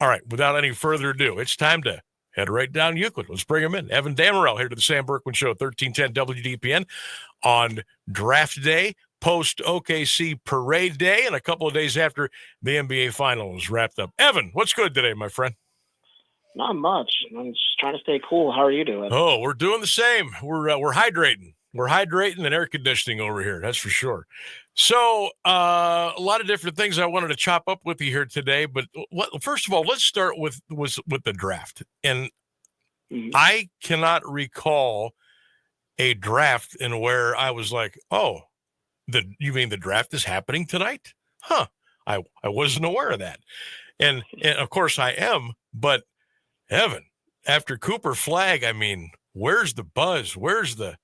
All right, without any further ado, it's time to head right down Euclid. Let's bring him in. Evan Dammarell here to the Sam Bourquin Show, 1310 WDPN on draft day, post OKC parade day, and a couple of days after the NBA Finals wrapped up. Evan, what's good today, my friend? Not much. I'm just trying to stay cool. How are you doing? Oh, we're doing the same. We're hydrating. We're hydrating and air conditioning over here. That's for sure. So a lot of different things I wanted to chop up with you here today. But first of all, let's start with the draft. And I cannot recall a draft in where I was like, oh, you mean the draft is happening tonight? Huh. I wasn't aware of that. And of course I am, but Evan, after Cooper Flagg, I mean, where's the buzz? Where's the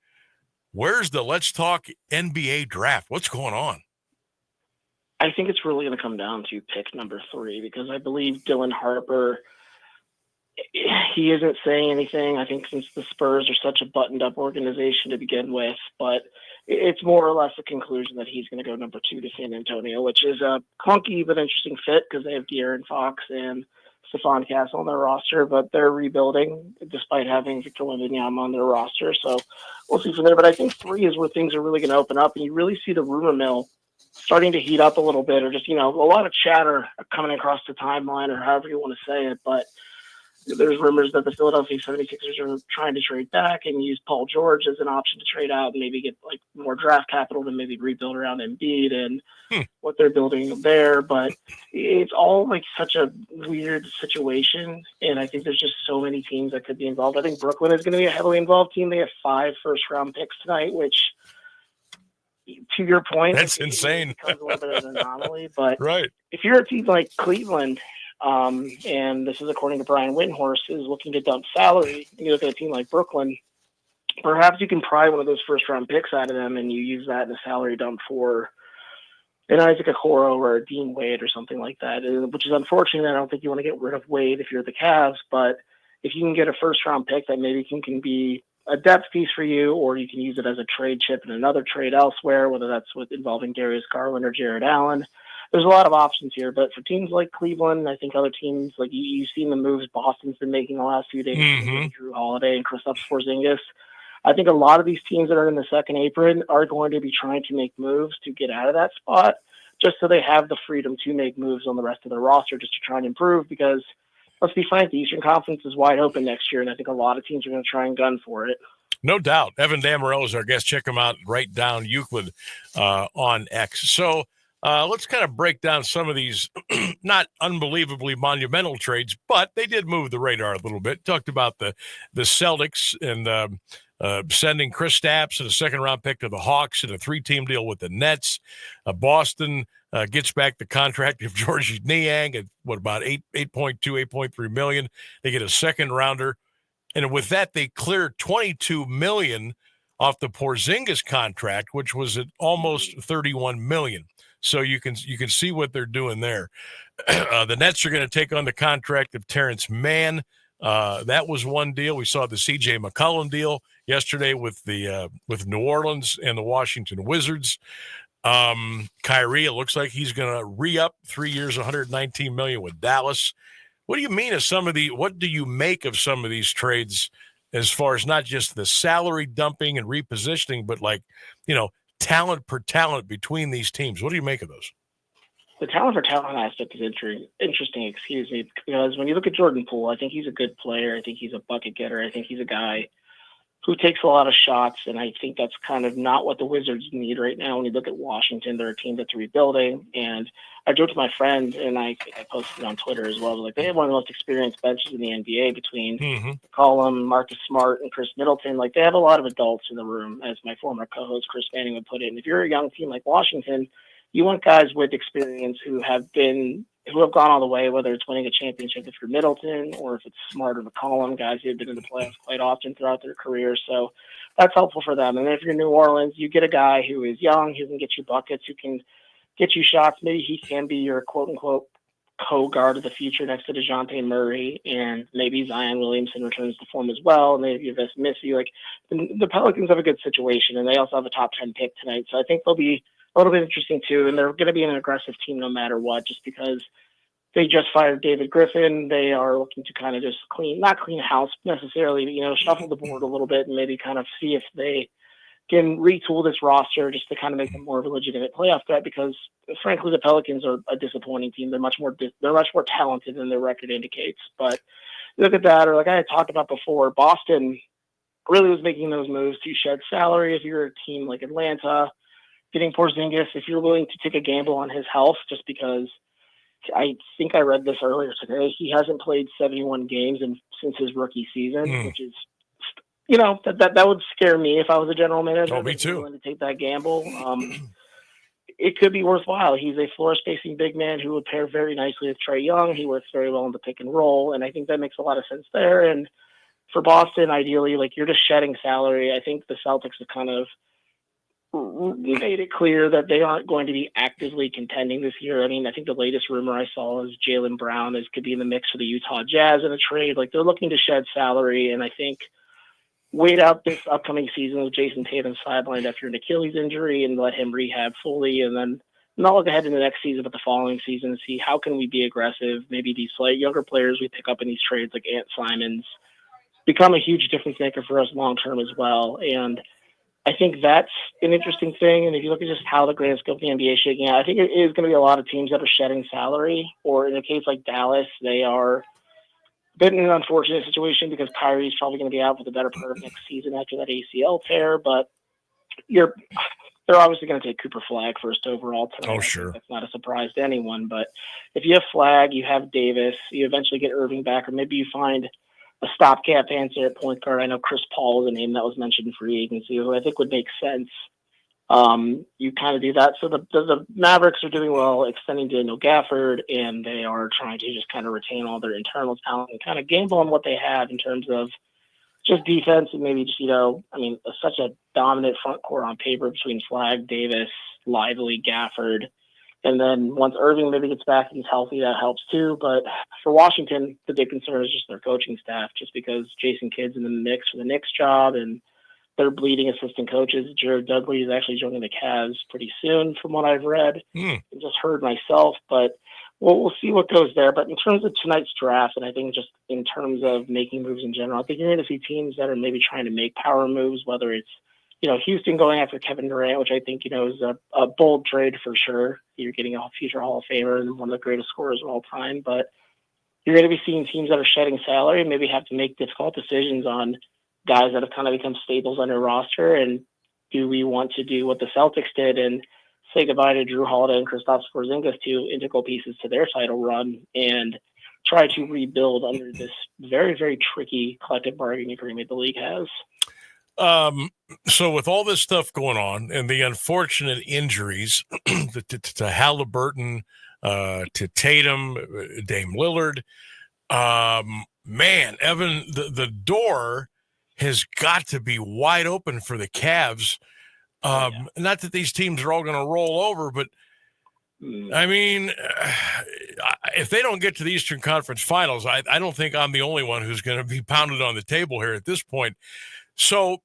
let's talk NBA draft? What's going on? I think it's really going to come down to pick number 3 because I believe Dylan Harper, he isn't saying anything. I think since the Spurs are such a buttoned-up organization to begin with, but it's more or less a conclusion that he's going to go number 2 to San Antonio, which is a clunky but interesting fit because they have De'Aaron Fox and Stephon Castle on their roster, but they're rebuilding despite having Victor Wembanyama on their roster. So we'll see from there. But I think 3 is where things are really going to open up, and you really see the rumor mill starting to heat up a little bit, or just, a lot of chatter coming across the timeline, or however you want to say it. But there's rumors that the Philadelphia 76ers are trying to trade back and use Paul George as an option to trade out and maybe get like more draft capital to maybe rebuild around Embiid and what they're building there. But it's all like such a weird situation. And I think there's just so many teams that could be involved. I think Brooklyn is going to be a heavily involved team. They have 5 first-round picks tonight, which, to your point, that's insane. It becomes a little bit of an anomaly. But right. If you're a team like Cleveland, and this is according to Brian Windhorst, is looking to dump salary, and you look at a team like Brooklyn, perhaps you can pry one of those first-round picks out of them and you use that in a salary dump for an Isaac Okoro or a Dean Wade or something like that, which is unfortunate. I don't think you want to get rid of Wade if you're the Cavs, but if you can get a first-round pick that maybe can be a depth piece for you, or you can use it as a trade chip in another trade elsewhere, whether that's involving Darius Garland or Jared Allen. There's a lot of options here, but for teams like Cleveland, I think other teams, like you've seen the moves Boston's been making the last few days, Drew Holiday and Kristaps Porzingis. I think a lot of these teams that are in the second apron are going to be trying to make moves to get out of that spot, just so they have the freedom to make moves on the rest of their roster just to try and improve, because let's be frank, the Eastern Conference is wide open next year, and I think a lot of teams are going to try and gun for it. No doubt. Evan Dammarell is our guest. Check him out right down Euclid on X. So let's kind of break down some of these not unbelievably monumental trades, but they did move the radar a little bit. Talked about the Celtics and sending Kristaps and a second-round pick to the Hawks and a 3-team deal with the Nets. Boston gets back the contract of Georges Niang at about $8.3 million. They get a second-rounder. And with that, they cleared $22 million off the Porzingis contract, which was at almost $31 million. So you can see what they're doing there. The Nets are going to take on the contract of Terrence Mann. That was one deal. We saw the C.J. McCollum deal yesterday with New Orleans and the Washington Wizards. Kyrie, it looks like he's going to re-up 3 years, $119 million with Dallas. What do you mean what do you make of some of these trades as far as not just the salary dumping and repositioning, but talent per talent between these teams? What do you make of those? The talent for talent aspect is interesting, because when you look at Jordan Poole, I think he's a good player. I think he's a bucket getter. I think he's a guy who takes a lot of shots, and I think that's kind of not what the Wizards need right now. When you look at Washington, they're a team that's rebuilding, and I joked with my friend, and I posted on Twitter as well, like they have one of the most experienced benches in the NBA between McCollum, Marcus Smart, and Chris Middleton. Like they have a lot of adults in the room, as my former co-host Chris Manning would put it. And if you're a young team like Washington, you want guys with experience who have gone all the way, whether it's winning a championship if you're Middleton or if it's Smart or McCollum, guys who have been in the playoffs quite often throughout their career. So that's helpful for them. And if you're New Orleans, you get a guy who is young, who can get you buckets, who can get you shots. Maybe he can be your quote-unquote co-guard of the future next to DeJounte Murray, and maybe Zion Williamson returns to form as well, and maybe Ves Missy. Like the Pelicans have a good situation, and they also have a top 10 pick tonight. So I think they'll be a little bit interesting too, and they're going to be an aggressive team no matter what, just because They just fired David Griffin. They are looking to kind of just not clean house necessarily, but, shuffle the board a little bit and maybe kind of see if they can retool this roster just to kind of make them more of a legitimate playoff threat, because frankly, the Pelicans are a disappointing team. They're much more talented than their record indicates. But look at that, or like I had talked about before, Boston really was making those moves to shed salary. If you're a team like Atlanta, getting Porzingis, if you're willing to take a gamble on his health, just because I think I read this earlier today, he hasn't played 71 games since his rookie season, which is, that would scare me if I was a general manager. Oh, me too. Willing to take that gamble. It could be worthwhile. He's a floor-spacing big man who would pair very nicely with Trae Young. He works very well in the pick and roll, and I think that makes a lot of sense there. And for Boston, ideally, like, you're just shedding salary. I think the Celtics have kind of made it clear that they aren't going to be actively contending this year. I mean, I think the latest rumor I saw is Jaylen Brown could be in the mix for the Utah Jazz in a trade. Like, they're looking to shed salary, and I think wait out this upcoming season with Jason Tatum sidelined after an Achilles injury and let him rehab fully, and then not look ahead in the next season, but the following season, and see how can we be aggressive. Maybe these younger players we pick up in these trades, like Ant Simons, become a huge difference maker for us long term as well. And I think that's an interesting thing. And if you look at just how the grand scope of the NBA is shaking out, I think it is going to be a lot of teams that are shedding salary, or in a case like Dallas, they are a bit in an unfortunate situation because Kyrie's probably going to be out for the better part of next season after that ACL tear. But they're obviously going to take Cooper Flagg first overall tonight. Oh, sure. That's not a surprise to anyone. But if you have Flagg, you have Davis, you eventually get Irving back, or maybe you find a stopgap answer at point guard. I know Chris Paul was a name that was mentioned in free agency, who I think would make sense. You kind of do that. So the Mavericks are doing well, extending Daniel Gafford, and they are trying to just kind of retain all their internal talent and kind of gamble on what they have in terms of just defense, and maybe just, such a dominant front court on paper between Flagg, Davis, Lively, Gafford. And then once Irving maybe gets back and he's healthy, that helps too. But for Washington, the big concern is just their coaching staff, just because Jason Kidd's in the mix for the Knicks job, and they're bleeding assistant coaches. Jared Dudley is actually joining the Cavs pretty soon, from what I've read and just heard myself. But we'll see what goes there. But in terms of tonight's draft, and I think just in terms of making moves in general, I think you're going to see teams that are maybe trying to make power moves, whether it's Houston going after Kevin Durant, which I think, is a bold trade for sure. You're getting a future Hall of Famer and one of the greatest scorers of all time. But you're going to be seeing teams that are shedding salary and maybe have to make difficult decisions on guys that have kind of become staples on their roster. And do we want to do what the Celtics did and say goodbye to Drew Holiday and Kristaps Porzingis, two integral pieces to their title run, and try to rebuild under this very, very tricky collective bargaining agreement the league has? So with all this stuff going on and the unfortunate injuries to Halliburton, to Tatum, Dame Lillard, man, Evan, the door has got to be wide open for the Cavs. Not that these teams are all going to roll over, but I mean, if they don't get to the Eastern Conference Finals, I don't think I'm the only one who's going to be pounded on the table here at this point. So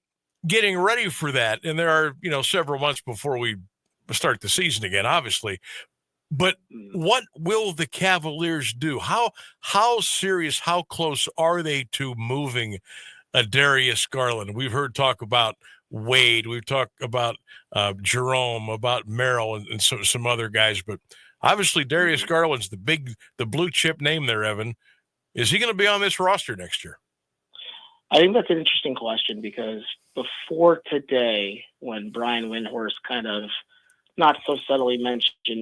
getting ready for that, and there are, several months before we start the season again, obviously, but what will the Cavaliers do? How serious, how close are they to moving a Darius Garland? We've heard talk about Wade. We've talked about Jerome, about Merrill, and some other guys, but obviously Darius Garland's the blue chip name there, Evan. Is he going to be on this roster next year? I think that's an interesting question, because before today, when Brian Windhorst kind of not so subtly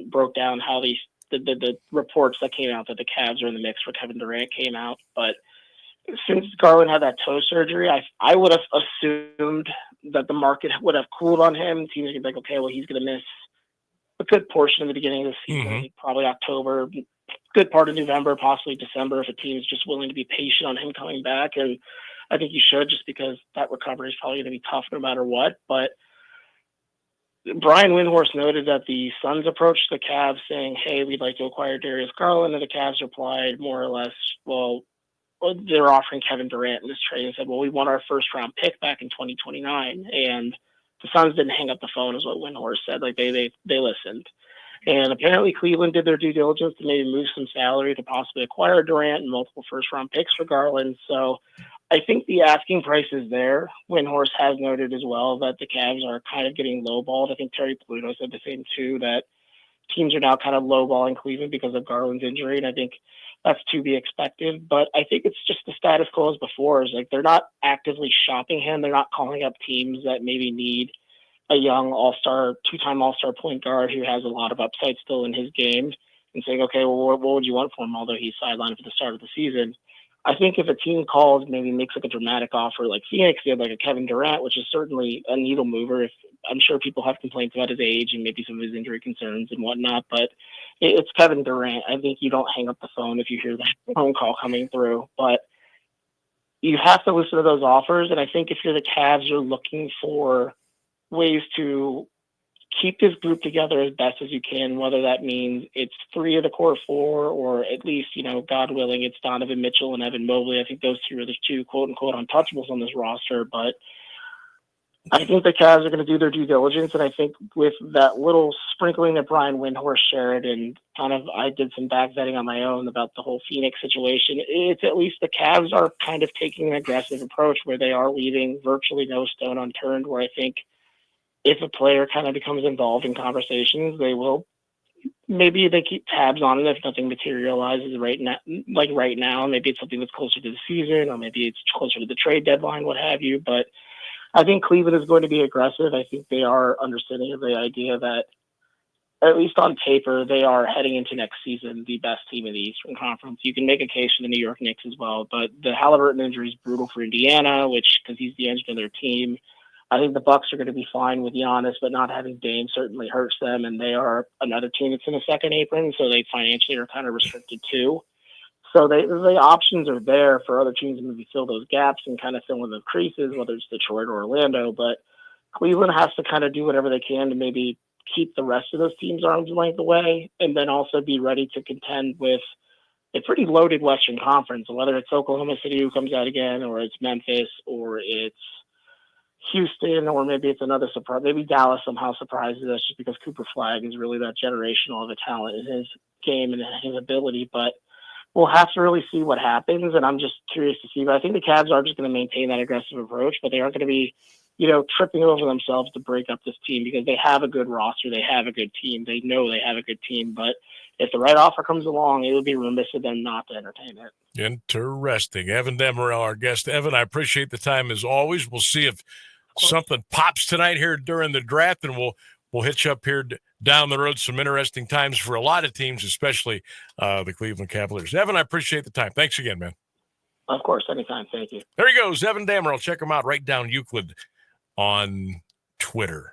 broke down how the reports that came out that the Cavs are in the mix for Kevin Durant came out. But since Garland had that toe surgery, I would have assumed that the market would have cooled on him. Teams would be like, okay, well, he's going to miss a good portion of the beginning of the season, I think probably October, good part of November, possibly December, if a team is just willing to be patient on him coming back. And I think you should, just because that recovery is probably going to be tough no matter what. But Brian Windhorst noted that the Suns approached the Cavs saying, hey, we'd like to acquire Darius Garland. And the Cavs replied more or less, well, they're offering Kevin Durant in this trade, and said, well, we want our first round pick back in 2029. And the Suns didn't hang up the phone, is what Windhorst said. Like, they listened. And apparently Cleveland did their due diligence to maybe move some salary to possibly acquire Durant and multiple first-round picks for Garland. So I think the asking price is there. Windhorst has noted as well that the Cavs are kind of getting lowballed. I think Terry Pluto said the same too, that teams are now kind of lowballing Cleveland because of Garland's injury. And I think that's to be expected. But I think it's just the status quo as before. Is like they're not actively shopping him. They're not calling up teams that maybe need a young all-star, two-time all-star point guard who has a lot of upside still in his game and saying, okay, well, what would you want for him? Although he's sidelined for the start of the season. I think if a team calls, maybe makes like a dramatic offer, like Phoenix did, like a Kevin Durant, which is certainly a needle mover. If I'm sure people have complaints about his age and maybe some of his injury concerns and whatnot, but it's Kevin Durant. I think you don't hang up the phone if you hear that phone call coming through, but you have to listen to those offers. And I think if you're the Cavs, you're looking for ways to keep this group together as best as you can, whether that means it's 3 of the core 4 or at least, God willing, it's Donovan Mitchell and Evan Mobley. I think those 2 are the 2 quote unquote untouchables on this roster, but I think the Cavs are going to do their due diligence. And I think with that little sprinkling that Brian Windhorst shared and I did some back vetting on my own about the whole Phoenix situation, it's at least the Cavs are kind of taking an aggressive approach where they are leaving virtually no stone unturned, where I think if a player kind of becomes involved in conversations, they will, maybe they keep tabs on it if nothing materializes right now, maybe it's something that's closer to the season, or maybe it's closer to the trade deadline, what have you. But I think Cleveland is going to be aggressive. I think they are understanding of the idea that, at least on paper, they are heading into next season the best team in the Eastern Conference. You can make a case for the New York Knicks as well, but the Halliburton injury is brutal for Indiana, because he's the engine of their team. I think the Bucks are going to be fine with Giannis, but not having Dame certainly hurts them, and they are another team that's in the second apron, so they financially are kind of restricted too. So the options are there for other teams to maybe fill those gaps and kind of fill in the creases, whether it's Detroit or Orlando. But Cleveland has to kind of do whatever they can to maybe keep the rest of those teams arm's length away, and then also be ready to contend with a pretty loaded Western Conference, whether it's Oklahoma City who comes out again, or it's Memphis, or it's Houston, or maybe it's another surprise. Maybe Dallas somehow surprises us just because Cooper Flagg is really that generational of a talent in his game and his ability. But we'll have to really see what happens, and I'm just curious to see. But I think the Cavs are just going to maintain that aggressive approach, but they aren't going to be, tripping over themselves to break up this team, because they have a good roster. They have a good team. They know they have a good team, but if the right offer comes along, it would be remiss of them not to entertain it. Interesting. Evan Dammarell, our guest. Evan, I appreciate the time as always. We'll see if something pops tonight here during the draft, and we'll hit you up here down the road. Some interesting times for a lot of teams, especially the Cleveland Cavaliers. Evan, I appreciate the time. Thanks again, man. Of course, anytime. Thank you. There he goes, Evan Dammarell. Check him out right down Euclid on Twitter.